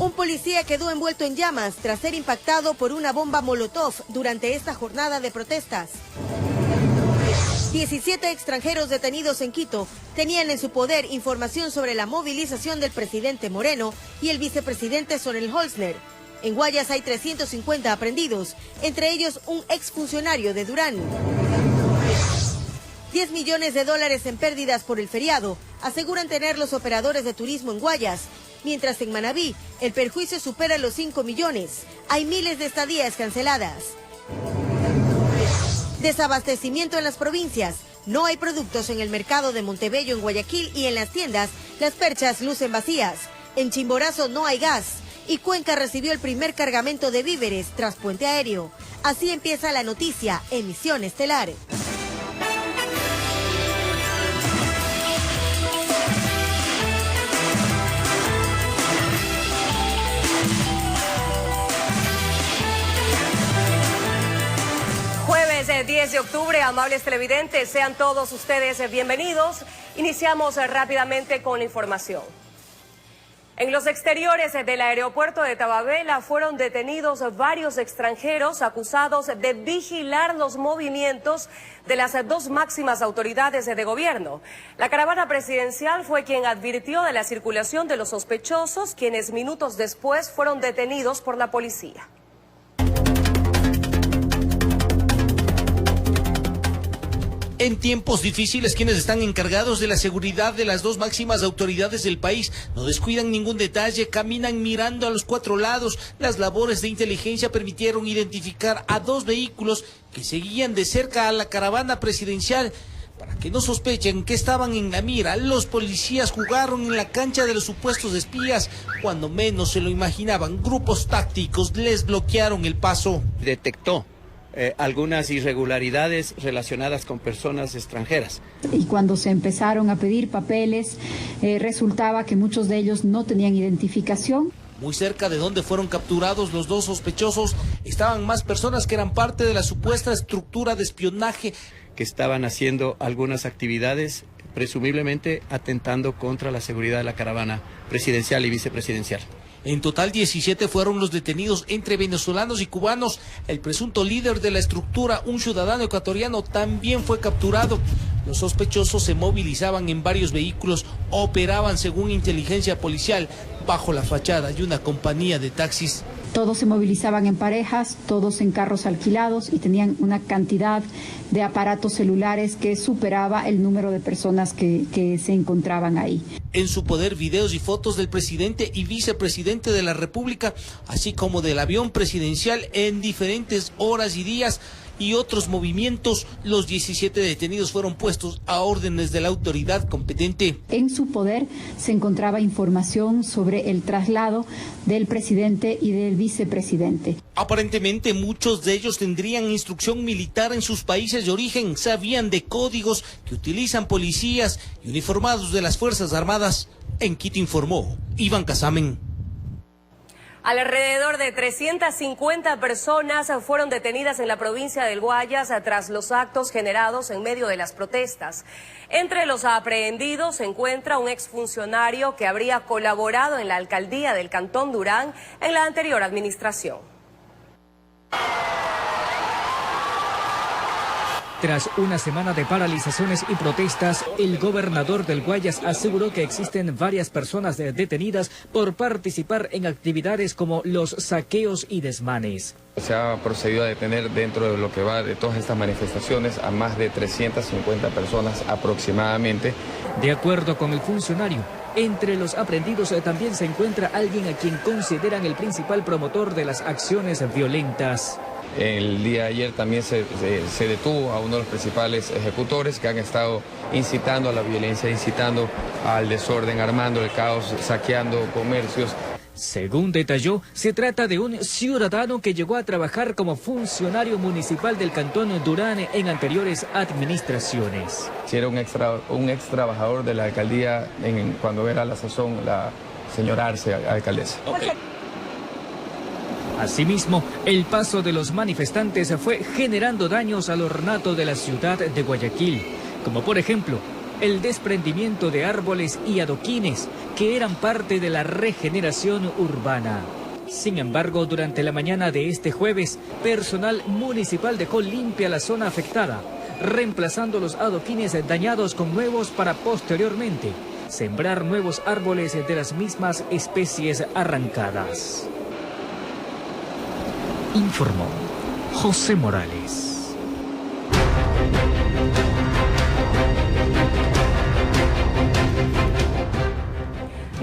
Un policía quedó envuelto en llamas tras ser impactado por una bomba molotov durante esta jornada de protestas. 17 extranjeros detenidos en Quito tenían en su poder información sobre la movilización del presidente Moreno y el vicepresidente Sorel Holzner. En Guayas hay 350 aprehendidos, entre ellos un exfuncionario de Durán. 10 millones de dólares en pérdidas por el feriado, aseguran tener los operadores de turismo en Guayas, mientras en Manabí el perjuicio supera los 5 millones. Hay miles de estadías canceladas. Desabastecimiento en las provincias. No hay productos en el mercado de Montebello en Guayaquil y en las tiendas las perchas lucen vacías. En Chimborazo no hay gas y Cuenca recibió el primer cargamento de víveres tras puente aéreo. Así empieza la noticia, emisión estelar. Jueves 10 de octubre, amables televidentes, sean todos ustedes bienvenidos. Iniciamos rápidamente con la información. En los exteriores del aeropuerto de Tababela fueron detenidos varios extranjeros acusados de vigilar los movimientos de las dos máximas autoridades de gobierno. La caravana presidencial fue quien advirtió de la circulación de los sospechosos, quienes minutos después fueron detenidos por la policía. En tiempos difíciles, quienes están encargados de la seguridad de las dos máximas autoridades del país no descuidan ningún detalle, caminan mirando a los cuatro lados. Las labores de inteligencia permitieron identificar a dos vehículos que seguían de cerca a la caravana presidencial. Para que no sospechen que estaban en la mira, los policías jugaron en la cancha de los supuestos espías. Cuando menos se lo imaginaban, grupos tácticos les bloquearon el paso. Detectó algunas irregularidades relacionadas con personas extranjeras. Y cuando se empezaron a pedir papeles, resultaba que muchos de ellos no tenían identificación. Muy cerca de donde fueron capturados los dos sospechosos estaban más personas que eran parte de la supuesta estructura de espionaje. Que estaban haciendo algunas actividades, presumiblemente atentando contra la seguridad de la caravana presidencial y vicepresidencial. En total 17 fueron los detenidos entre venezolanos y cubanos. El presunto líder de la estructura, un ciudadano ecuatoriano, también fue capturado. Los sospechosos se movilizaban en varios vehículos, operaban según inteligencia policial bajo la fachada de una compañía de taxis. Todos se movilizaban en parejas, todos en carros alquilados y tenían una cantidad de aparatos celulares que superaba el número de personas que se encontraban ahí. En su poder videos y fotos del presidente y vicepresidente de la República, así como del avión presidencial en diferentes horas y días y otros movimientos. Los 17 detenidos fueron puestos a órdenes de la autoridad competente. En su poder se encontraba información sobre el traslado del presidente y del vicepresidente. Aparentemente muchos de ellos tendrían instrucción militar en sus países de origen, sabían de códigos que utilizan policías y uniformados de las Fuerzas Armadas. En Quito informó Iván Casamen. Alrededor de 350 personas fueron detenidas en la provincia del Guayas tras los actos generados en medio de las protestas. Entre los aprehendidos se encuentra un exfuncionario que habría colaborado en la alcaldía del Cantón Durán en la anterior administración. Tras una semana de paralizaciones y protestas, el gobernador del Guayas aseguró que existen varias personas detenidas por participar en actividades como los saqueos y desmanes. Se ha procedido a detener dentro de lo que va de todas estas manifestaciones a más de 350 personas aproximadamente. De acuerdo con el funcionario, entre los aprehendidos también se encuentra alguien a quien consideran el principal promotor de las acciones violentas. El día de ayer también se detuvo a uno de los principales ejecutores que han estado incitando a la violencia, incitando al desorden, armando el caos, saqueando comercios. Según detalló, se trata de un ciudadano que llegó a trabajar como funcionario municipal del Cantón Durán en anteriores administraciones. Si era un ex trabajador de la alcaldía cuando era la sazón la señora Arce, alcaldesa. Okay. Asimismo, el paso de los manifestantes fue generando daños al ornato de la ciudad de Guayaquil, como por ejemplo el desprendimiento de árboles y adoquines que eran parte de la regeneración urbana. Sin embargo, durante la mañana de este jueves, personal municipal dejó limpia la zona afectada, reemplazando los adoquines dañados con nuevos para posteriormente sembrar nuevos árboles de las mismas especies arrancadas. Informó José Morales.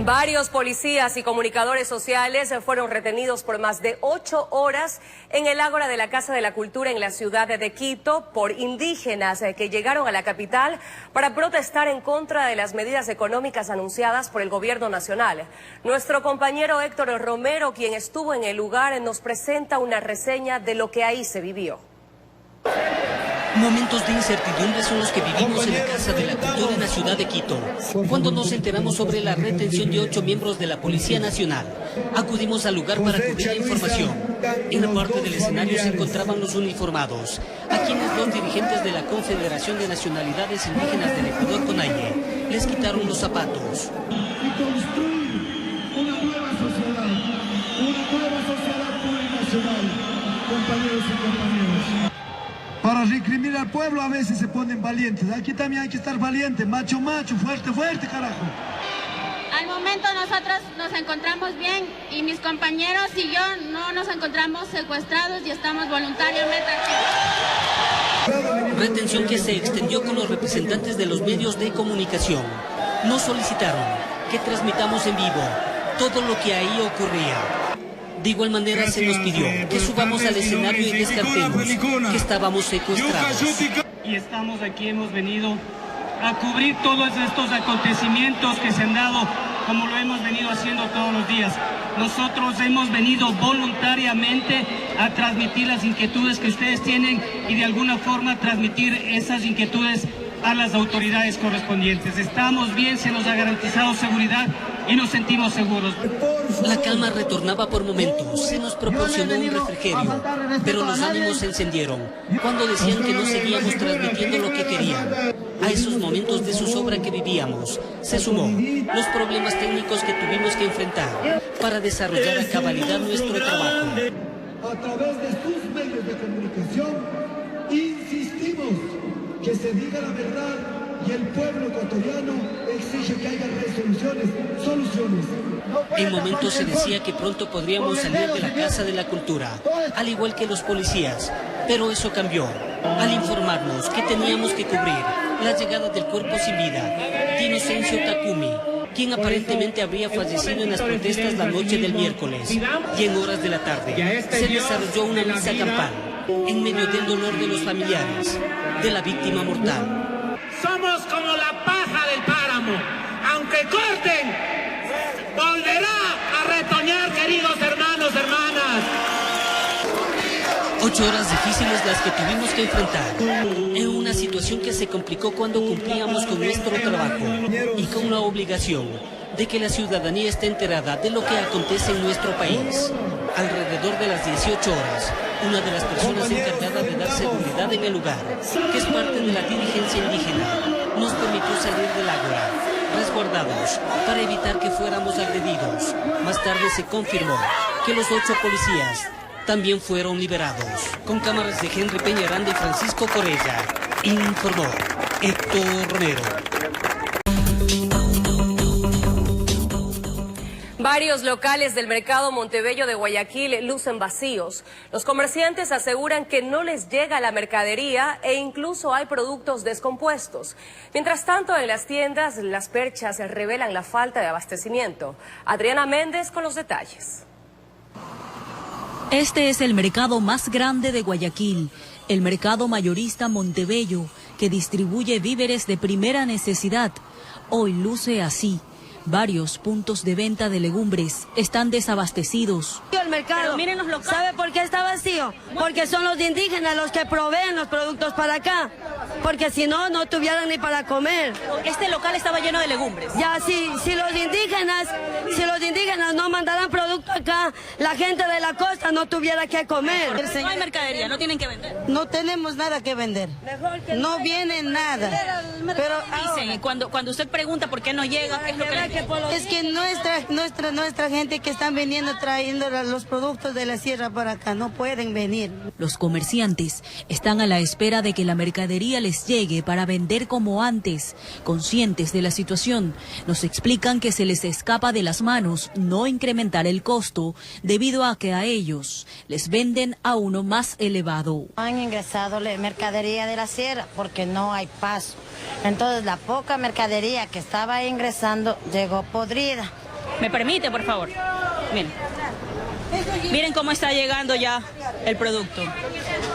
Varios policías y comunicadores sociales fueron retenidos por más de 8 horas en el ágora de la Casa de la Cultura en la ciudad de Quito por indígenas que llegaron a la capital para protestar en contra de las medidas económicas anunciadas por el gobierno nacional. Nuestro compañero Héctor Romero, quien estuvo en el lugar, nos presenta una reseña de lo que ahí se vivió. Momentos de incertidumbre son los que vivimos en la Casa de la Cultura en la ciudad de Quito. Cuando nos enteramos sobre la retención de 8 miembros de la Policía Nacional, acudimos al lugar para cubrir la información. En la parte del escenario se encontraban los uniformados, a quienes los dirigentes de la Confederación de Nacionalidades Indígenas del Ecuador, CONAIE, les quitaron los zapatos. Y construir una nueva sociedad plurinacional, compañeros y compañeras. Para reprimir al pueblo a veces se ponen valientes. Aquí también hay que estar valiente, macho, fuerte, carajo. Al momento nosotros nos encontramos bien y mis compañeros y yo no nos encontramos secuestrados y estamos voluntariamente aquí. Retención que se extendió con los representantes de los medios de comunicación. Nos solicitaron que transmitamos en vivo todo lo que ahí ocurría. De igual manera se nos pidió que subamos al escenario y descartemos que estábamos secuestrados. Y estamos aquí, hemos venido a cubrir todos estos acontecimientos que se han dado, como lo hemos venido haciendo todos los días. Nosotros hemos venido voluntariamente a transmitir las inquietudes que ustedes tienen y de alguna forma transmitir esas inquietudes a las autoridades correspondientes. Estamos bien, se nos ha garantizado seguridad y nos sentimos seguros. La calma retornaba por momentos, se nos proporcionó un refrigerio, pero los ánimos se encendieron cuando decían que no seguíamos transmitiendo lo que querían. A esos momentos de zozobra que vivíamos, se sumó los problemas técnicos que tuvimos que enfrentar para desarrollar a cabalidad nuestro trabajo. A través de sus medios de comunicación, insistimos que se diga la verdad y el pueblo ecuatoriano exige que haya soluciones. En momentos se decía que pronto podríamos salir de la Casa de la Cultura, al igual que los policías, pero eso cambió al informarnos que teníamos que cubrir la llegada del cuerpo sin vida de Inocencio Takumi, quien aparentemente habría fallecido en las protestas la noche del miércoles, y en horas de la tarde se desarrolló una misa campal en medio del dolor de los familiares de la víctima mortal. Somos como la paja del páramo, aunque corten, volverá a retoñar, queridos hermanos, hermanas. 8 horas difíciles las que tuvimos que enfrentar, en una situación que se complicó cuando cumplíamos con nuestro trabajo y con la obligación de que la ciudadanía esté enterada de lo que acontece en nuestro país. Alrededor de las 18 horas, una de las personas encargadas de dar seguridad en el lugar, que es parte de la dirigencia indígena, nos permitió salir del ágora, resguardados, para evitar que fuéramos agredidos. Más tarde se confirmó que los 8 policías también fueron liberados. Con cámaras de Henry Peñaranda y Francisco Corella, informó Héctor Romero. Varios locales del mercado Montebello de Guayaquil lucen vacíos. Los comerciantes aseguran que no les llega la mercadería e incluso hay productos descompuestos. Mientras tanto, en las tiendas, las perchas revelan la falta de abastecimiento. Adriana Méndez con los detalles. Este es el mercado más grande de Guayaquil, el mercado mayorista Montebello, que distribuye víveres de primera necesidad. Hoy luce así. Varios puntos de venta de legumbres están desabastecidos. El mercado, ¿sabe por qué está vacío? Porque son los indígenas los que proveen los productos para acá, porque si no, no tuvieran ni para comer. Este local estaba lleno de legumbres. Ya, si los indígenas no mandaran producto acá, acá la gente de la costa no tuviera que comer. No hay mercadería, no tienen que vender. No tenemos nada que vender. No viene nada. Pero dicen, cuando usted pregunta por qué no llega, ¿qué es lo que le dicen? Es que nuestra gente que están vendiendo, trayendo los productos de la sierra para acá, no pueden venir. Los comerciantes están a la espera de que la mercadería les llegue para vender como antes. Conscientes de la situación, nos explican que se les escapa de las manos no incrementar el costo debido a que a ellos les venden a uno más elevado. Han ingresado la mercadería de la sierra porque no hay paso. Entonces la poca mercadería que estaba ingresando llegó podrida. ¿Me permite, por favor? Miren cómo está llegando ya el producto.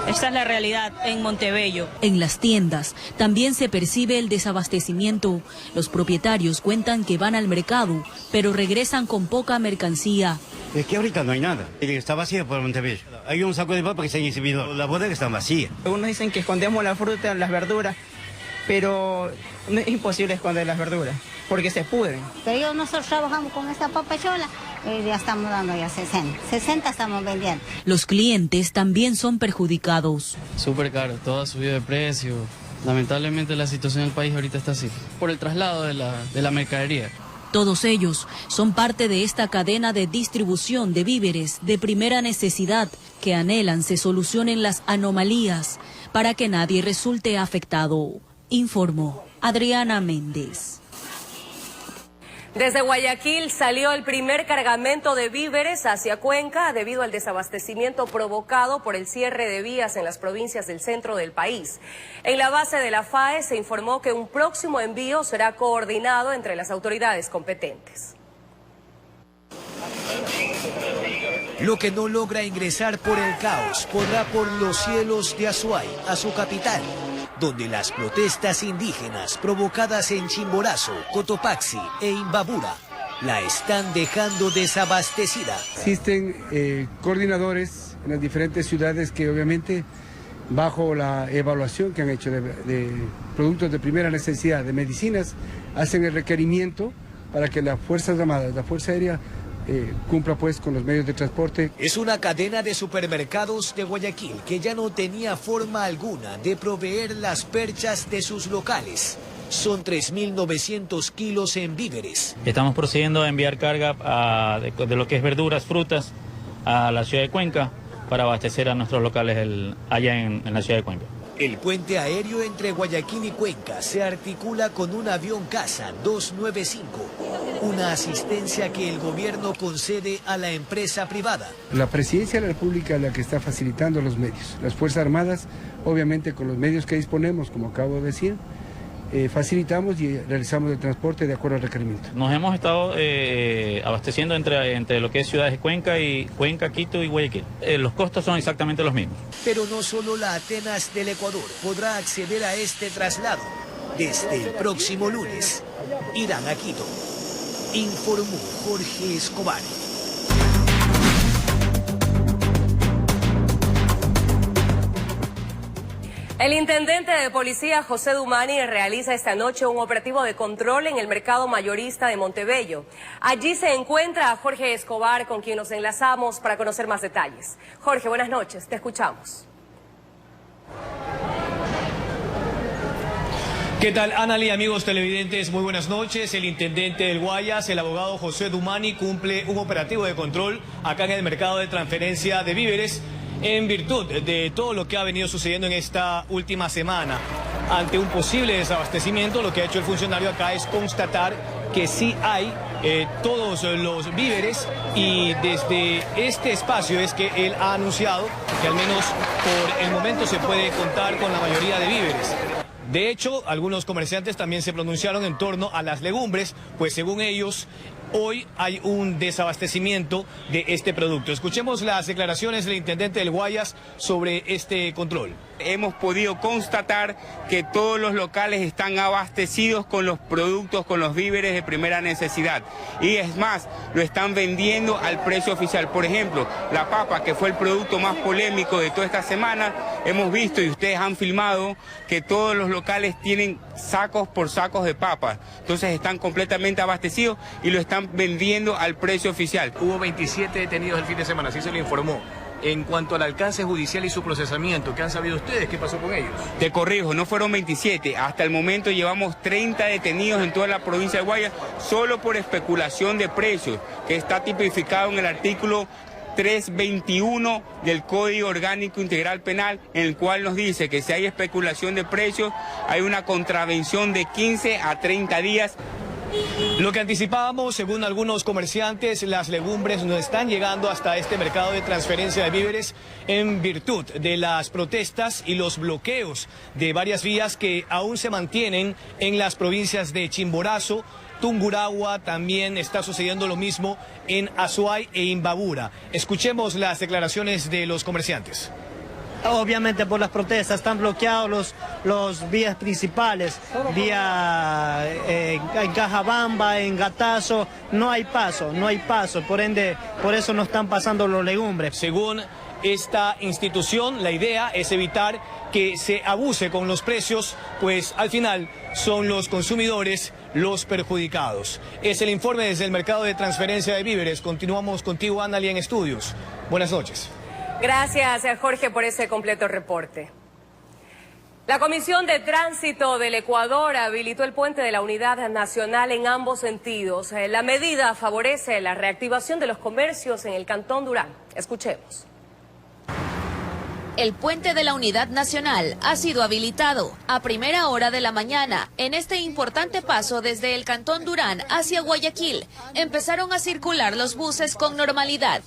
Esta es la realidad en Montebello. En las tiendas también se percibe el desabastecimiento. Los propietarios cuentan que van al mercado, pero regresan con poca mercancía. Es que ahorita no hay nada. Está vacía por Montebello. Hay un saco de papa que se han exhibido. La bodega está vacía. Algunos dicen que escondemos la fruta, las verduras, pero no es imposible esconder las verduras, porque se pudren. Pero nosotros trabajamos con esta papachola y ya estamos dando ya 60. 60 estamos vendiendo. Los clientes también son perjudicados. Súper caro, todo ha subido de precio. Lamentablemente la situación del país ahorita está así, por el traslado de la mercadería. Todos ellos son parte de esta cadena de distribución de víveres de primera necesidad que anhelan se solucionen las anomalías para que nadie resulte afectado. Informó Adriana Méndez. Desde Guayaquil salió el primer cargamento de víveres hacia Cuenca debido al desabastecimiento provocado por el cierre de vías en las provincias del centro del país. En la base de la FAE se informó que un próximo envío será coordinado entre las autoridades competentes. Lo que no logra ingresar por el caos podrá por los cielos de Azuay, a su capital, donde las protestas indígenas provocadas en Chimborazo, Cotopaxi e Imbabura la están dejando desabastecida. Existen coordinadores en las diferentes ciudades que obviamente bajo la evaluación que han hecho de productos de primera necesidad, de medicinas, hacen el requerimiento para que las Fuerzas Armadas, la Fuerza Aérea, cumpla pues con los medios de transporte. Es una cadena de supermercados de Guayaquil que ya no tenía forma alguna de proveer las perchas de sus locales. Son 3.900 kilos en víveres. Estamos procediendo a enviar carga de lo que es verduras, frutas, a la ciudad de Cuenca para abastecer a nuestros locales allá en la ciudad de Cuenca. El puente aéreo entre Guayaquil y Cuenca se articula con un avión Casa 295, una asistencia que el gobierno concede a la empresa privada. La Presidencia de la República es la que está facilitando los medios. Las Fuerzas Armadas, obviamente con los medios que disponemos, como acabo de decir, facilitamos y realizamos el transporte de acuerdo al requerimiento. Nos hemos estado abasteciendo entre lo que es ciudades de Cuenca, Quito y Guayaquil. Los costos son exactamente los mismos. Pero no solo la Atenas del Ecuador podrá acceder a este traslado. Desde el próximo lunes irán a Quito, informó Jorge Escobar. El intendente de policía José Dumani realiza esta noche un operativo de control en el mercado mayorista de Montebello. Allí se encuentra Jorge Escobar, con quien nos enlazamos para conocer más detalles. Jorge, buenas noches, te escuchamos. ¿Qué tal, Analí, amigos televidentes? Muy buenas noches. El intendente del Guayas, el abogado José Dumani, cumple un operativo de control acá en el mercado de transferencia de víveres en virtud de todo lo que ha venido sucediendo en esta última semana. Ante un posible desabastecimiento, lo que ha hecho el funcionario acá es constatar que sí hay todos los víveres, y desde este espacio es que él ha anunciado que al menos por el momento se puede contar con la mayoría de víveres. De hecho, algunos comerciantes también se pronunciaron en torno a las legumbres, pues según ellos, hoy hay un desabastecimiento de este producto. Escuchemos las declaraciones del intendente del Guayas sobre este control. Hemos podido constatar que todos los locales están abastecidos con los productos, con los víveres de primera necesidad. Y es más, lo están vendiendo al precio oficial. Por ejemplo, la papa, que fue el producto más polémico de toda esta semana, hemos visto y ustedes han filmado que todos los locales tienen sacos por sacos de papas. Entonces están completamente abastecidos y lo están están vendiendo al precio oficial. Hubo 27 detenidos el fin de semana, así se le informó. En cuanto al alcance judicial y su procesamiento, ¿qué han sabido ustedes? ¿Qué pasó con ellos? Te corrijo, no fueron 27. Hasta el momento llevamos 30 detenidos en toda la provincia de Guayas solo por especulación de precios, que está tipificado en el artículo 321 del Código Orgánico Integral Penal, en el cual nos dice que si hay especulación de precios, hay una contravención de 15 a 30 días. Lo que anticipábamos, según algunos comerciantes, las legumbres no están llegando hasta este mercado de transferencia de víveres en virtud de las protestas y los bloqueos de varias vías que aún se mantienen en las provincias de Chimborazo, Tungurahua. También está sucediendo lo mismo en Azuay e Imbabura. Escuchemos las declaraciones de los comerciantes. Obviamente por las protestas están bloqueados los vías principales, vía en Cajabamba, en Gatazo, no hay paso, por ende, por eso no están pasando los legumbres. Según esta institución, la idea es evitar que se abuse con los precios, pues al final son los consumidores los perjudicados. Es el informe desde el mercado de transferencia de víveres. Continuamos contigo, Analia, en estudios. Buenas noches. Gracias, Jorge, por ese completo reporte. La Comisión de Tránsito del Ecuador habilitó el puente de la Unidad Nacional en ambos sentidos. La medida favorece la reactivación de los comercios en el Cantón Durán. Escuchemos. El puente de la Unidad Nacional ha sido habilitado a primera hora de la mañana. En este importante paso desde el Cantón Durán hacia Guayaquil, empezaron a circular los buses con normalidad.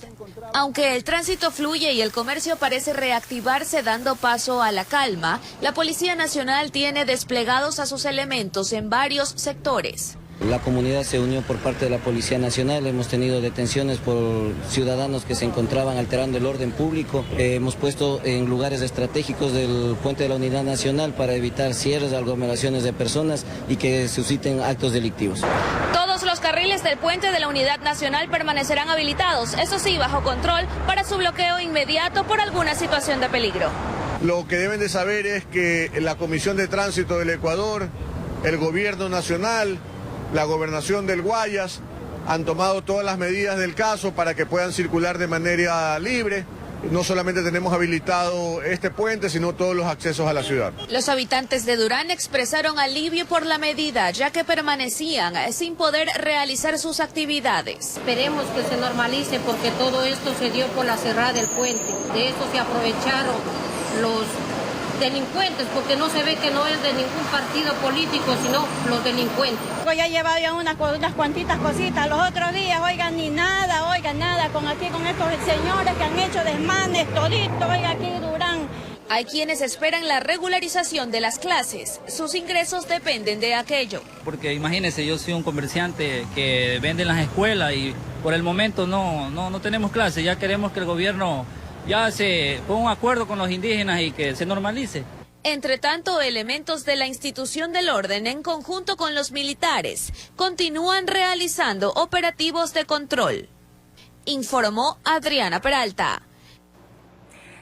Aunque el tránsito fluye y el comercio parece reactivarse dando paso a la calma, la Policía Nacional tiene desplegados a sus elementos en varios sectores. La comunidad se unió por parte de la Policía Nacional, hemos tenido detenciones por ciudadanos que se encontraban alterando el orden público. Hemos puesto en lugares estratégicos del puente de la Unidad Nacional para evitar cierres, aglomeraciones de personas y que susciten actos delictivos. Todos los carriles del puente de la Unidad Nacional permanecerán habilitados, eso sí, bajo control para su bloqueo inmediato por alguna situación de peligro. Lo que deben de saber es que la Comisión de Tránsito del Ecuador, el Gobierno Nacional, la Gobernación del Guayas han tomado todas las medidas del caso para que puedan circular de manera libre. No solamente tenemos habilitado este puente, sino todos los accesos a la ciudad. Los habitantes de Durán expresaron alivio por la medida, ya que permanecían sin poder realizar sus actividades. Esperemos que se normalice porque todo esto se dio por la cerrada del puente. De esto se aprovecharon los delincuentes, porque no se ve que no es de ningún partido político, sino los delincuentes. Ya he llevado ya unas cuantitas cositas. Los otros días, oigan, nada, con estos señores que han hecho desmanes, todito, oiga, aquí Durán. Hay quienes esperan la regularización de las clases. Sus ingresos dependen de aquello. Porque imagínense, yo soy un comerciante que vende en las escuelas y por el momento no tenemos clases. Ya queremos que el gobierno ya se ponga un acuerdo con los indígenas y que se normalice. Entre tanto, elementos de la institución del orden, en conjunto con los militares, continúan realizando operativos de control. Informó Adriana Peralta.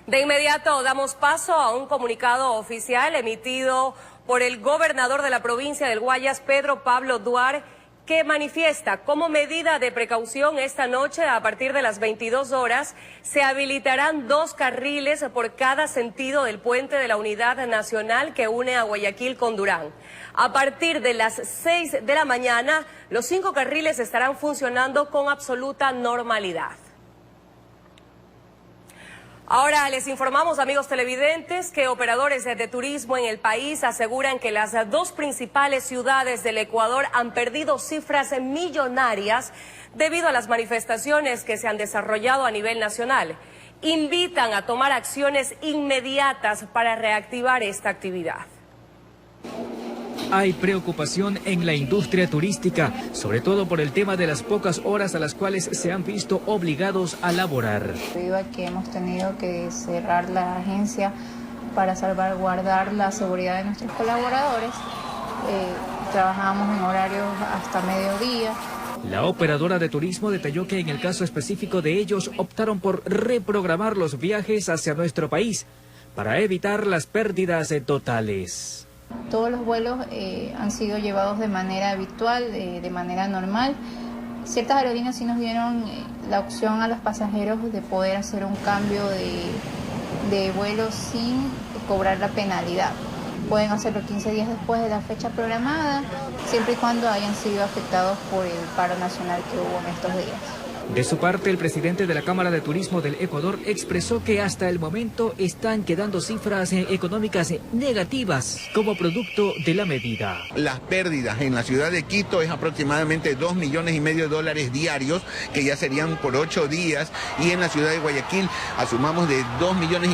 De inmediato damos paso a un comunicado oficial emitido por el gobernador de la provincia del Guayas, Pedro Pablo Duarte, que manifiesta como medida de precaución esta noche a partir de las 22 horas se habilitarán 2 carriles por cada sentido del puente de la Unidad Nacional que une a Guayaquil con Durán. A partir de las 6 de la mañana, los 5 carriles estarán funcionando con absoluta normalidad. Ahora les informamos, amigos televidentes, que operadores de turismo en el país aseguran que las 2 principales ciudades del Ecuador han perdido cifras millonarias debido a las manifestaciones que se han desarrollado a nivel nacional. Invitan a tomar acciones inmediatas para reactivar esta actividad. Hay preocupación en la industria turística, sobre todo por el tema de las pocas horas a las cuales se han visto obligados a laborar. Debido a que hemos tenido que cerrar la agencia para salvaguardar la seguridad de nuestros colaboradores, trabajamos en horarios hasta mediodía. La operadora de turismo detalló que en el caso específico de ellos optaron por reprogramar los viajes hacia nuestro país para evitar las pérdidas totales. Todos los vuelos han sido llevados de manera habitual, de manera normal, Ciertas aerolíneas sí nos dieron la opción a los pasajeros de poder hacer un cambio de vuelo sin cobrar la penalidad. Pueden hacerlo 15 días después de la fecha programada, siempre y cuando hayan sido afectados por el paro nacional que hubo en estos días. De su parte, el presidente de la Cámara de Turismo del Ecuador expresó que hasta el momento están quedando cifras económicas negativas como producto de la medida. Las pérdidas en la ciudad de Quito es aproximadamente $2,5 millones diarios, que ya serían por 8 días, y en la ciudad de Guayaquil asumamos de $2,5 millones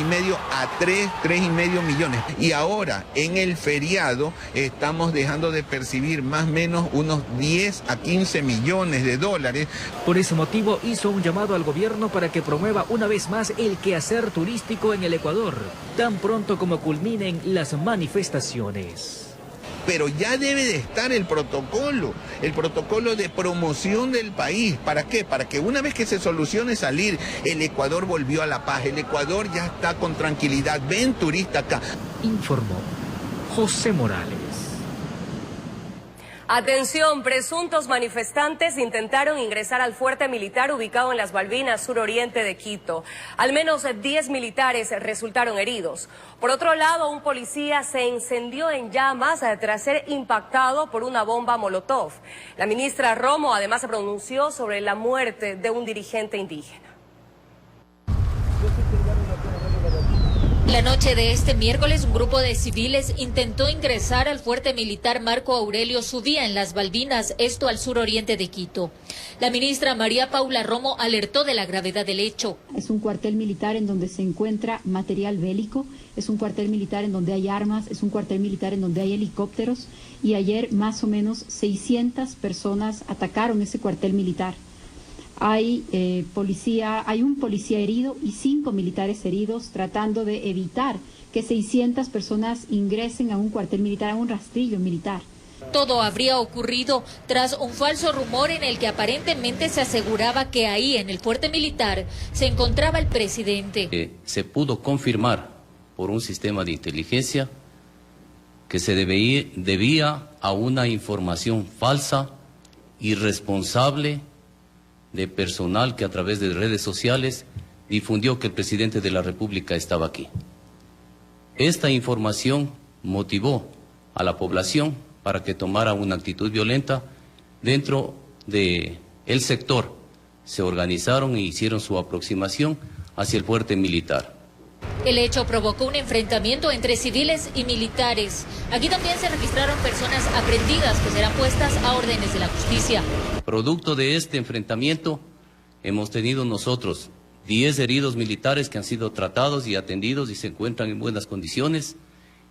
a 3,5 millones. Y ahora, en el feriado, estamos dejando de percibir más o menos unos 10 a 15 millones de dólares. Por ese motivo, hizo un llamado al gobierno para que promueva una vez más el quehacer turístico en el Ecuador, tan pronto como culminen las manifestaciones. Pero ya debe de estar el protocolo de promoción del país. ¿Para qué? Para que una vez que se solucione salir, el Ecuador volvió a la paz, el Ecuador ya está con tranquilidad, ven turista acá. Informó José Morales. Atención, presuntos manifestantes intentaron ingresar al fuerte militar ubicado en las Balvinas, suroriente de Quito. Al menos 10 militares resultaron heridos. Por otro lado, un policía se encendió en llamas tras ser impactado por una bomba molotov. La ministra Romo además se pronunció sobre la muerte de un dirigente indígena. La noche de este miércoles, un grupo de civiles intentó ingresar al fuerte militar Marco Aurelio Zubía en las Balvinas, esto al suroriente de Quito. La ministra María Paula Romo alertó de la gravedad del hecho. Es un cuartel militar en donde se encuentra material bélico, es un cuartel militar en donde hay armas, es un cuartel militar en donde hay helicópteros, y ayer más o menos 600 personas atacaron ese cuartel militar. Hay un policía herido y 5 militares heridos, tratando de evitar que 600 personas ingresen a un cuartel militar, a un rastrillo militar. Todo habría ocurrido tras un falso rumor en el que aparentemente se aseguraba que ahí, en el fuerte militar, se encontraba el presidente. Se pudo confirmar por un sistema de inteligencia que se debía a una información falsa, irresponsable, de personal que a través de redes sociales difundió que el presidente de la República estaba aquí. Esta información motivó a la población para que tomara una actitud violenta dentro del sector. Se organizaron e hicieron su aproximación hacia el fuerte militar. El hecho provocó un enfrentamiento entre civiles y militares. Aquí también se registraron personas aprehendidas que serán puestas a órdenes de la justicia. Producto de este enfrentamiento, hemos tenido nosotros 10 heridos militares que han sido tratados y atendidos y se encuentran en buenas condiciones,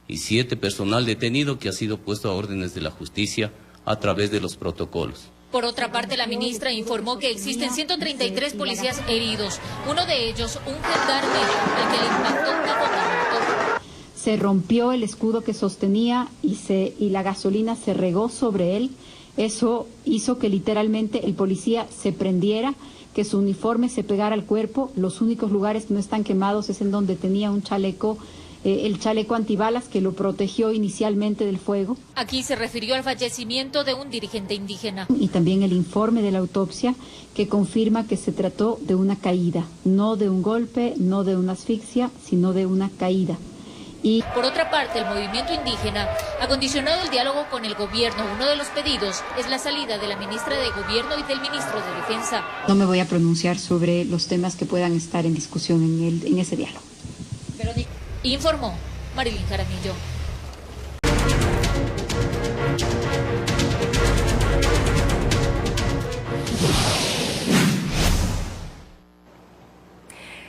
y 7 personal detenido que ha sido puesto a órdenes de la justicia a través de los protocolos. Por otra parte, la ministra informó que existen 133 policías heridos, uno de ellos un gendarme al que le impactó una bomba. Se rompió el escudo que sostenía y la gasolina se regó sobre él. Eso hizo que literalmente el policía se prendiera, que su uniforme se pegara al cuerpo. Los únicos lugares que no están quemados es en donde tenía un chaleco, el chaleco antibalas que lo protegió inicialmente del fuego. Aquí se refirió al fallecimiento de un dirigente indígena. Y también el informe de la autopsia que confirma que se trató de una caída, no de un golpe, no de una asfixia, sino de una caída. Y por otra parte, el movimiento indígena ha condicionado el diálogo con el gobierno. Uno de los pedidos es la salida de la ministra de Gobierno y del ministro de Defensa. No me voy a pronunciar sobre los temas que puedan estar en discusión en ese diálogo. Informó Marilyn Jaramillo.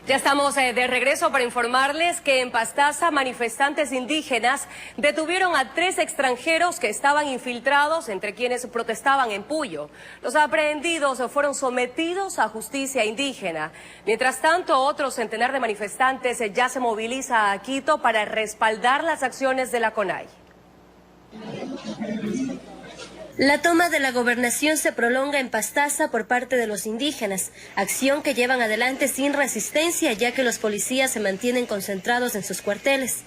Ya estamos de regreso para informarles que en Pastaza manifestantes indígenas detuvieron a 3 extranjeros que estaban infiltrados entre quienes protestaban en Puyo. Los aprehendidos fueron sometidos a justicia indígena. Mientras tanto, otro centenar de manifestantes ya se moviliza a Quito para respaldar las acciones de la CONAI. La toma de la gobernación se prolonga en Pastaza por parte de los indígenas, acción que llevan adelante sin resistencia ya que los policías se mantienen concentrados en sus cuarteles.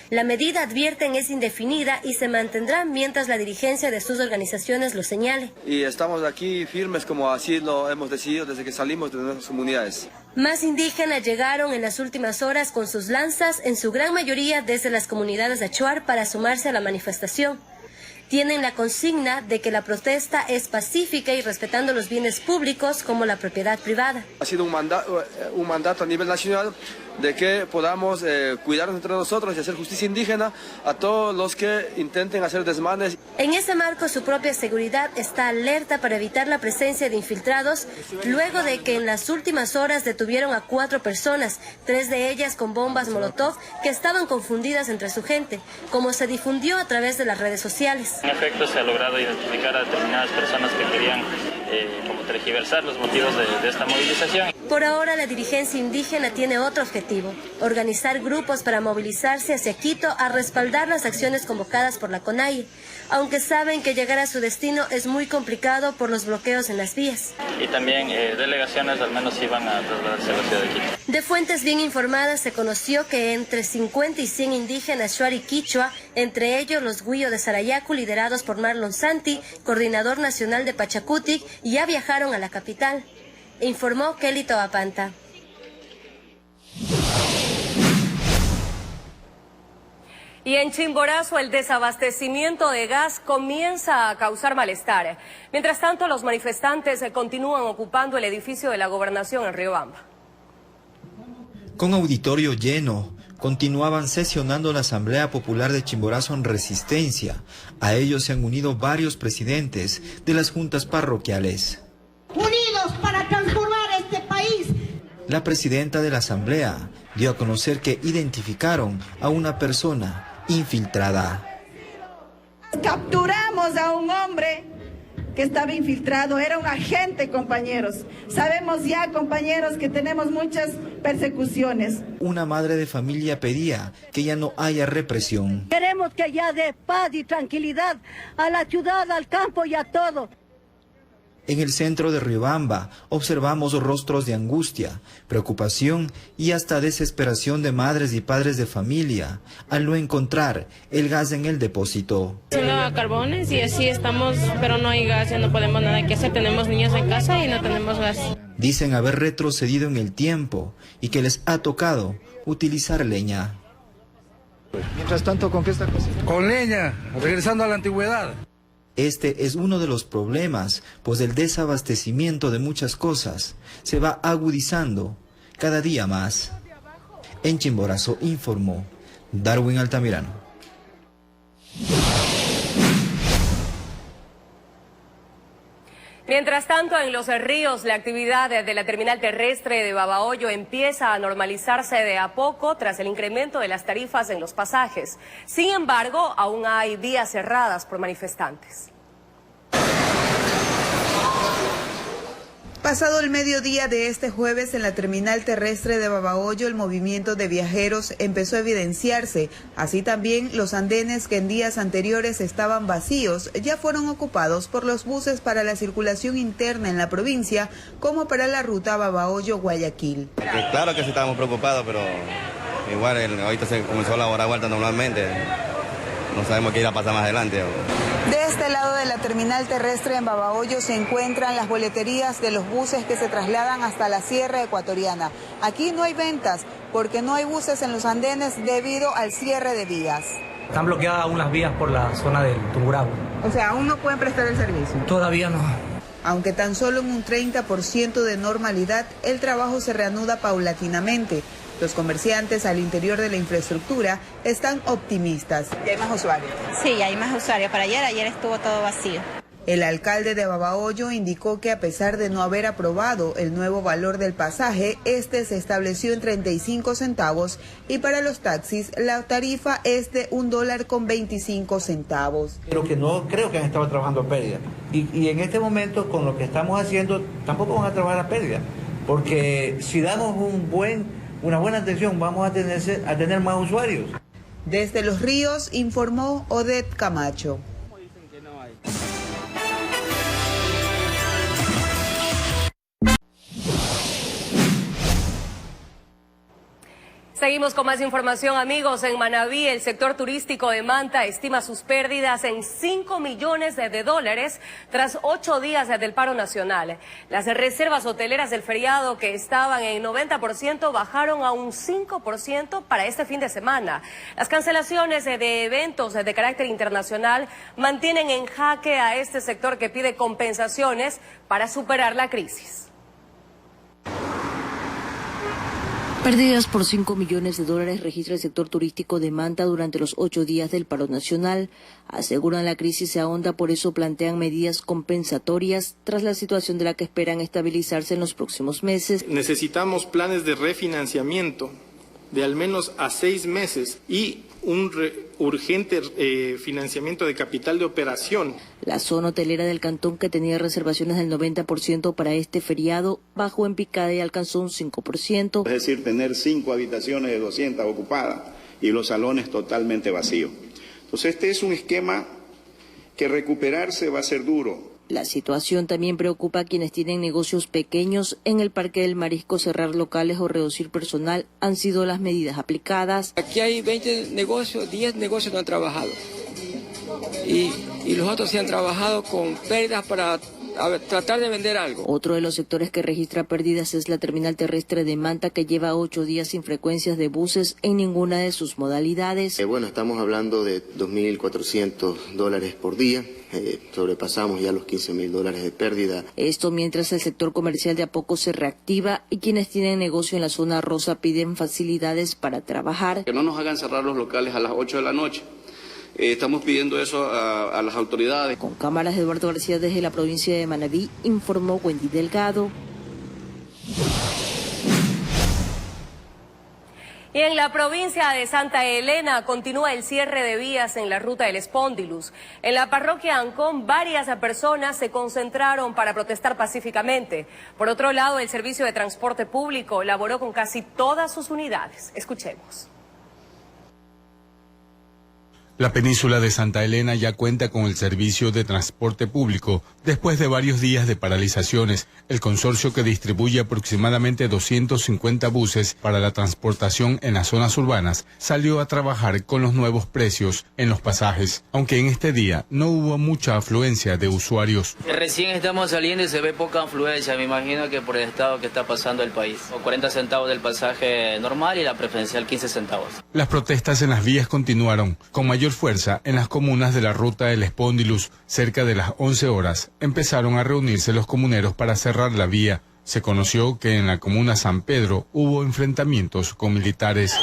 La medida, advierten, es indefinida y se mantendrá mientras la dirigencia de sus organizaciones lo señale. Y estamos aquí firmes como así lo hemos decidido desde que salimos de nuestras comunidades. Más indígenas llegaron en las últimas horas con sus lanzas, en su gran mayoría desde las comunidades de Achuar, para sumarse a la manifestación. Tienen la consigna de que la protesta es pacífica y respetando los bienes públicos como la propiedad privada. Ha sido un mandato a nivel nacional de que podamos cuidarnos entre nosotros y hacer justicia indígena a todos los que intenten hacer desmanes. En ese marco, su propia seguridad está alerta para evitar la presencia de infiltrados, luego de que en las últimas horas detuvieron a 4 personas, 3 de ellas con bombas Molotov, que estaban confundidas entre su gente, como se difundió a través de las redes sociales. En efecto, se ha logrado identificar a determinadas personas que querían como tergiversar los motivos de esta movilización. Por ahora, la dirigencia indígena tiene otro objetivo: organizar grupos para movilizarse hacia Quito a respaldar las acciones convocadas por la CONAIE, aunque saben que llegar a su destino es muy complicado por los bloqueos en las vías. Y también delegaciones al menos iban a trasladarse a la ciudad de Quito. De fuentes bien informadas se conoció que entre 50 y 100 indígenas shuar y quichua, entre ellos los Huillo de Sarayaku, liderados por Marlon Santi, coordinador nacional de Pachacutic, ya viajaron a la capital, informó Kelly Toapanta. Y en Chimborazo el desabastecimiento de gas comienza a causar malestar. Mientras tanto, los manifestantes continúan ocupando el edificio de la gobernación en Riobamba. Con auditorio lleno, continuaban sesionando la Asamblea Popular de Chimborazo en resistencia. A ellos se han unido varios presidentes de las juntas parroquiales. Unidos para transformar este país. La presidenta de la Asamblea dio a conocer que identificaron a una persona infiltrada. Capturamos a un hombre que estaba infiltrado, era un agente, compañeros. Sabemos ya, compañeros, que tenemos muchas persecuciones. Una madre de familia pedía que ya no haya represión. Queremos que ya dé paz y tranquilidad a la ciudad, al campo y a todo. En el centro de Riobamba observamos rostros de angustia, preocupación y hasta desesperación de madres y padres de familia al no encontrar el gas en el depósito. Son a carbones y así estamos, pero no hay gas, ya no podemos nada que hacer, tenemos niños en casa y no tenemos gas. Dicen haber retrocedido en el tiempo y que les ha tocado utilizar leña. Mientras tanto, ¿con qué está cocinando? Con leña, regresando a la antigüedad. Este es uno de los problemas, pues el desabastecimiento de muchas cosas se va agudizando cada día más. En Chimborazo informó Darwin Altamirano. Mientras tanto, en Los Ríos, la actividad de la terminal terrestre de Babahoyo empieza a normalizarse de a poco tras el incremento de las tarifas en los pasajes. Sin embargo, aún hay vías cerradas por manifestantes. Pasado el mediodía de este jueves en la terminal terrestre de Babahoyo, el movimiento de viajeros empezó a evidenciarse. Así también los andenes que en días anteriores estaban vacíos ya fueron ocupados por los buses para la circulación interna en la provincia, como para la ruta Babahoyo-Guayaquil. Claro que sí estábamos preocupados, pero igual ahorita se comenzó la hora vuelta normalmente. No sabemos qué irá a pasar más adelante. De este lado de la terminal terrestre en Babahoyo se encuentran las boleterías de los buses que se trasladan hasta la Sierra Ecuatoriana. Aquí no hay ventas porque no hay buses en los andenes debido al cierre de vías. Están bloqueadas aún las vías por la zona del Tungurahua. O sea, aún no pueden prestar el servicio. Todavía no. Aunque tan solo en un 30% de normalidad, el trabajo se reanuda paulatinamente. Los comerciantes al interior de la infraestructura están optimistas. ¿Y hay más usuarios? Sí, hay más usuarios. Para ayer estuvo todo vacío. El alcalde de Babahoyo indicó que a pesar de no haber aprobado el nuevo valor del pasaje, este se estableció en 35 centavos y para los taxis la tarifa es de $1.25. Pero que no creo que han estado trabajando a pérdida. Y en este momento con lo que estamos haciendo tampoco van a trabajar a pérdida. Porque si damos una buena atención vamos a tener más usuarios. Desde Los Ríos informó Odette Camacho. Seguimos con más información, amigos. En Manabí, el sector turístico de Manta estima sus pérdidas en $5 millones tras 8 días del paro nacional. Las reservas hoteleras del feriado, que estaban en 90%, bajaron a un 5% para este fin de semana. Las cancelaciones de eventos de carácter internacional mantienen en jaque a este sector, que pide compensaciones para superar la crisis. Pérdidas por $5 millones registra el sector turístico de Manta durante los 8 días del paro nacional. Aseguran la crisis se ahonda, por eso plantean medidas compensatorias tras la situación de la que esperan estabilizarse en los próximos meses. Necesitamos planes de refinanciamiento de al menos a 6 meses y un urgente financiamiento de capital de operación. La zona hotelera del cantón, que tenía reservaciones del 90% para este feriado, bajó en picada y alcanzó un 5%. Es decir, tener 5 habitaciones de 200 ocupadas y los salones totalmente vacíos. Entonces este es un esquema que recuperarse va a ser duro. La situación también preocupa a quienes tienen negocios pequeños. En el Parque del Marisco, cerrar locales o reducir personal han sido las medidas aplicadas. Aquí hay 20 negocios, 10 negocios no han trabajado. Y los otros sí han trabajado con pérdidas para tratar de vender algo. Otro de los sectores que registra pérdidas es la terminal terrestre de Manta, que lleva 8 días sin frecuencias de buses en ninguna de sus modalidades. Bueno, estamos hablando de $2.400 por día. Sobrepasamos ya los $15.000 de pérdida. Esto mientras el sector comercial de a poco se reactiva y quienes tienen negocio en la zona rosa piden facilidades para trabajar. Que no nos hagan cerrar los locales a las 8 de la noche. Estamos pidiendo eso a las autoridades. Con cámaras, Eduardo García desde la provincia de Manabí, informó Wendy Delgado. Y en la provincia de Santa Elena continúa el cierre de vías en la ruta del Espóndilus. En la parroquia Ancón, varias personas se concentraron para protestar pacíficamente. Por otro lado, el servicio de transporte público laboró con casi todas sus unidades. Escuchemos. La península de Santa Elena ya cuenta con el servicio de transporte público después de varios días de paralizaciones. El consorcio, que distribuye aproximadamente 250 buses para la transportación en las zonas urbanas, salió a trabajar con los nuevos precios en los pasajes, aunque en este día no hubo mucha afluencia de usuarios. Recién estamos saliendo y se ve poca afluencia, me imagino que por el estado que está pasando el país. 40 centavos del pasaje normal y la preferencial 15 centavos. Las protestas en las vías continuaron, con mayor fuerza en las comunas de la ruta del Espóndilus. Cerca de las 11 horas empezaron a reunirse los comuneros para cerrar la vía. Se conoció que en la comuna San Pedro hubo enfrentamientos con militares.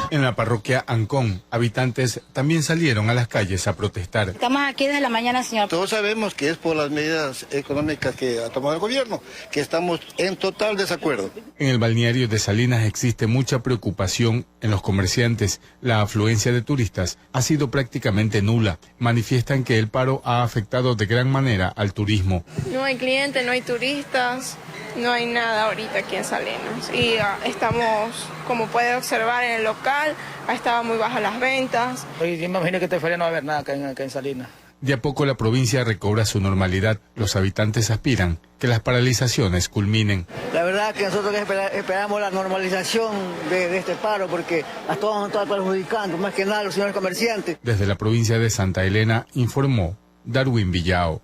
En la parroquia Ancón, habitantes también salieron a las calles a protestar. Estamos aquí desde la mañana, señor. Todos sabemos que es por las medidas económicas que ha tomado el gobierno, que estamos en total desacuerdo. En el balneario de Salinas existe mucha preocupación en los comerciantes. La afluencia de turistas ha sido prácticamente nula. Manifiestan que el paro ha afectado de gran manera al turismo. No hay clientes, no hay turistas, no hay nada ahorita aquí en Salinas. Y estamos, como puede observar en el local, estaban muy bajas las ventas. Yo me imagino que este feria no va a haber nada acá en Salinas. De a poco la provincia recobra su normalidad. Los habitantes aspiran que las paralizaciones culminen. La verdad que nosotros esperamos la normalización de este paro, porque a todos nos está perjudicando, más que nada a los señores comerciantes. Desde la provincia de Santa Elena informó Darwin Villao.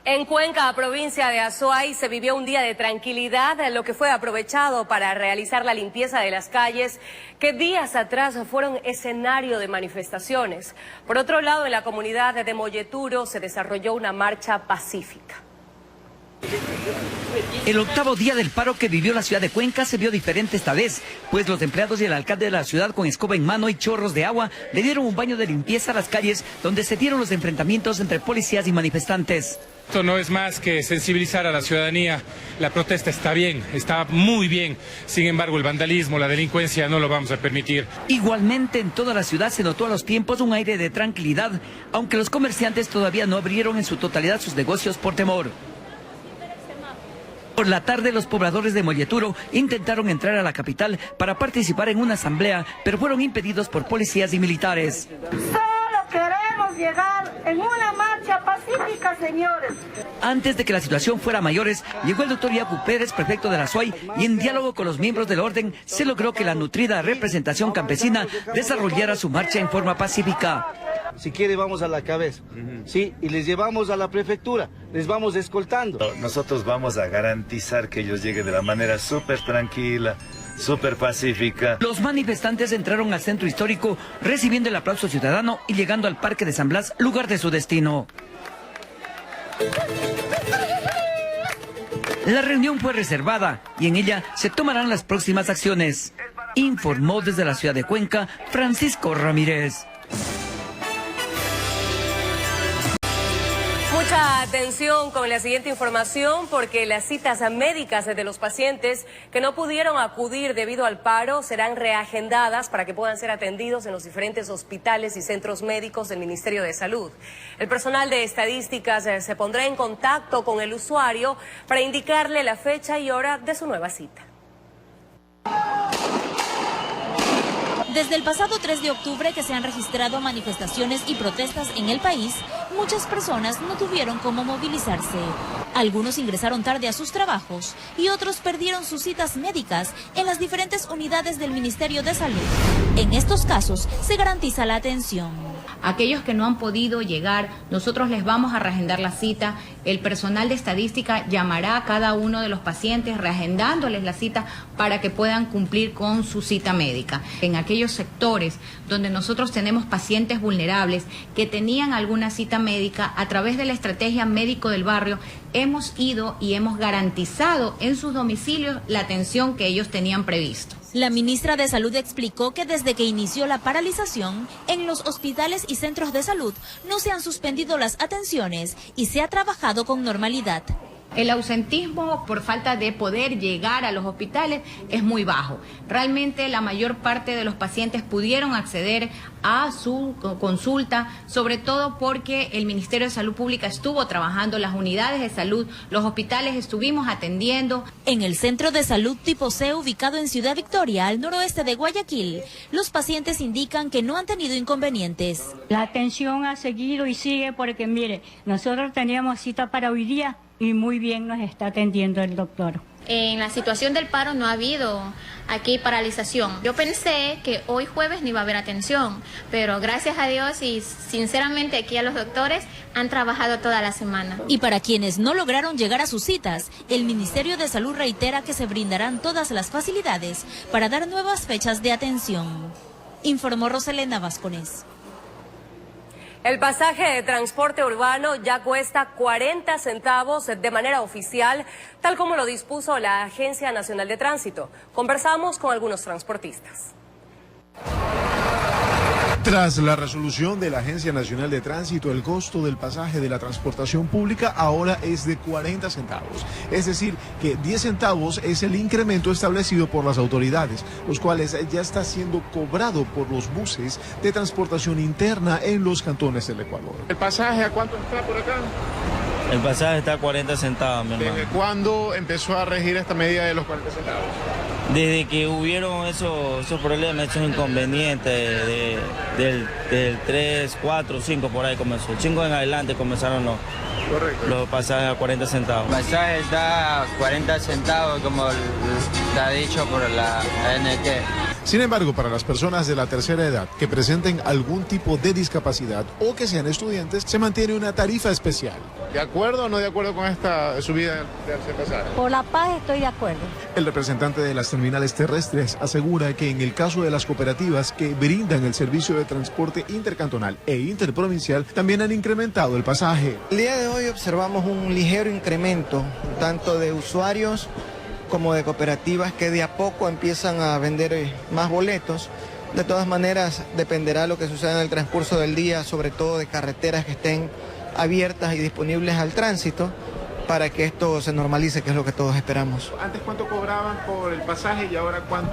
En Cuenca, provincia de Azuay, se vivió un día de tranquilidad, lo que fue aprovechado para realizar la limpieza de las calles que días atrás fueron escenario de manifestaciones. Por otro lado, en la comunidad de Molleturo se desarrolló una marcha pacífica. El octavo día del paro que vivió la ciudad de Cuenca se vio diferente esta vez, pues los empleados y el alcalde de la ciudad, con escoba en mano y chorros de agua, le dieron un baño de limpieza a las calles donde se dieron los enfrentamientos entre policías y manifestantes. Esto no es más que sensibilizar a la ciudadanía. La protesta está bien, está muy bien. Sin embargo, el vandalismo, la delincuencia no lo vamos a permitir. Igualmente, en toda la ciudad se notó a los tiempos un aire de tranquilidad, aunque los comerciantes todavía no abrieron en su totalidad sus negocios por temor. Por la tarde, los pobladores de Molleturo intentaron entrar a la capital para participar en una asamblea, pero fueron impedidos por policías y militares. Solo queremos Queremos llegar en una marcha pacífica, señores. Antes de que la situación fuera a mayores, llegó el doctor Yacu Pérez, prefecto de la SUAY, y en diálogo con los miembros del orden se logró que la nutrida representación campesina desarrollara su marcha en forma pacífica. Si quiere vamos a la cabeza, ¿sí? Y les llevamos a la prefectura, les vamos escoltando. Nosotros vamos a garantizar que ellos lleguen de la manera súper tranquila, súper pacífica. Los manifestantes entraron al centro histórico recibiendo el aplauso ciudadano y llegando al Parque de San Blas, lugar de su destino. La reunión fue reservada y en ella se tomarán las próximas acciones. Informó desde la ciudad de Cuenca, Francisco Ramírez. Mucha atención con la siguiente información porque las citas médicas de los pacientes que no pudieron acudir debido al paro serán reagendadas para que puedan ser atendidos en los diferentes hospitales y centros médicos del Ministerio de Salud. El personal de estadísticas se pondrá en contacto con el usuario para indicarle la fecha y hora de su nueva cita. Desde el pasado 3 de octubre que se han registrado manifestaciones y protestas en el país, muchas personas no tuvieron cómo movilizarse. Algunos ingresaron tarde a sus trabajos y otros perdieron sus citas médicas en las diferentes unidades del Ministerio de Salud. En estos casos se garantiza la atención. Aquellos que no han podido llegar, nosotros les vamos a reagendar la cita. El personal de estadística llamará a cada uno de los pacientes reagendándoles la cita para que puedan cumplir con su cita médica. En aquellos sectores donde nosotros tenemos pacientes vulnerables que tenían alguna cita médica, a través de la estrategia médico del barrio, hemos ido y hemos garantizado en sus domicilios la atención que ellos tenían previsto. La ministra de Salud explicó que desde que inició la paralización, en los hospitales y centros de salud no se han suspendido las atenciones y se ha trabajado con normalidad. El ausentismo por falta de poder llegar a los hospitales es muy bajo. Realmente la mayor parte de los pacientes pudieron acceder a su consulta, sobre todo porque el Ministerio de Salud Pública estuvo trabajando, las unidades de salud, los hospitales estuvimos atendiendo. En el centro de salud tipo C, ubicado en Ciudad Victoria, al noroeste de Guayaquil, los pacientes indican que no han tenido inconvenientes. La atención ha seguido y sigue porque, mire, nosotros teníamos cita para hoy día y muy bien nos está atendiendo el doctor. En la situación del paro no ha habido aquí paralización. Yo pensé que hoy jueves no iba a haber atención, pero gracias a Dios y sinceramente aquí a los doctores han trabajado toda la semana. Y para quienes no lograron llegar a sus citas, el Ministerio de Salud reitera que se brindarán todas las facilidades para dar nuevas fechas de atención. Informó Roselena Vázquez. El pasaje de transporte urbano ya cuesta 40 centavos de manera oficial, tal como lo dispuso la Agencia Nacional de Tránsito. Conversamos con algunos transportistas. Tras la resolución de la Agencia Nacional de Tránsito, el costo del pasaje de la transportación pública ahora es de 40 centavos. Es decir, que 10 centavos es el incremento establecido por las autoridades, los cuales ya está siendo cobrado por los buses de transportación interna en los cantones del Ecuador. ¿El pasaje a cuánto está por acá? El pasaje está a 40 centavos, mi hermano. ¿Desde cuándo empezó a regir esta medida de los 40 centavos? Desde que hubieron esos problemas, esos inconvenientes del 3, 4, 5 por ahí comenzó. 5 en adelante comenzaron los pasajes a 40 centavos. El pasaje está a 40 centavos como está dicho por la ANT. Sin embargo, para las personas de la tercera edad que presenten algún tipo de discapacidad o que sean estudiantes, se mantiene una tarifa especial. ¿De acuerdo o no de acuerdo con esta subida del pasaje? Por la paz estoy de acuerdo. El representante de las terminales terrestres asegura que en el caso de las cooperativas que brindan el servicio de transporte intercantonal e interprovincial, también han incrementado el pasaje. El día de hoy observamos un ligero incremento, tanto de usuarios como de cooperativas que de a poco empiezan a vender más boletos. De todas maneras, dependerá de lo que suceda en el transcurso del día, sobre todo de carreteras que estén abiertas y disponibles al tránsito, para que esto se normalice, que es lo que todos esperamos. ¿Antes cuánto cobraban por el pasaje y ahora cuánto?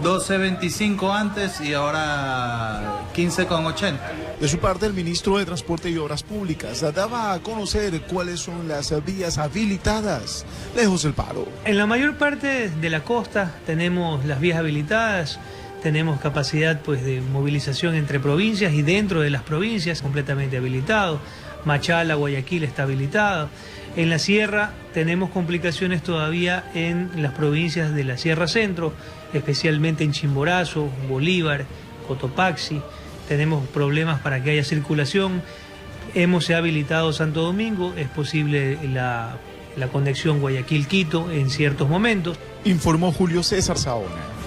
12.25 antes y ahora 15.80. De su parte, el ministro de Transporte y Obras Públicas daba a conocer cuáles son las vías habilitadas lejos del paro. En la mayor parte de la costa tenemos las vías habilitadas tenemos capacidad pues de movilización entre provincias y dentro de las provincias completamente habilitado. Machala, Guayaquil está habilitado. En la sierra tenemos complicaciones todavía en las provincias de la Sierra Centro, especialmente en Chimborazo, Bolívar, Cotopaxi. Tenemos problemas para que haya circulación. Hemos habilitado Santo Domingo, es posible la conexión Guayaquil-Quito en ciertos momentos. Informó Julio César Saona.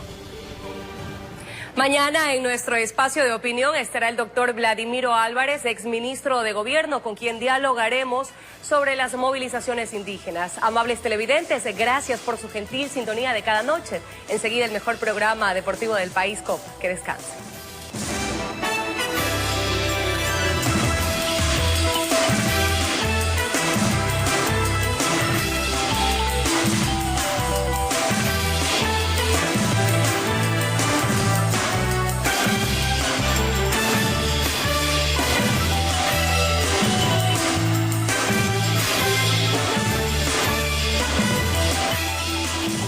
Mañana en nuestro espacio de opinión estará el doctor Vladimiro Álvarez, exministro de Gobierno, con quien dialogaremos sobre las movilizaciones indígenas. Amables televidentes, gracias por su gentil sintonía de cada noche. Enseguida el mejor programa deportivo del país, COP. Que descansen.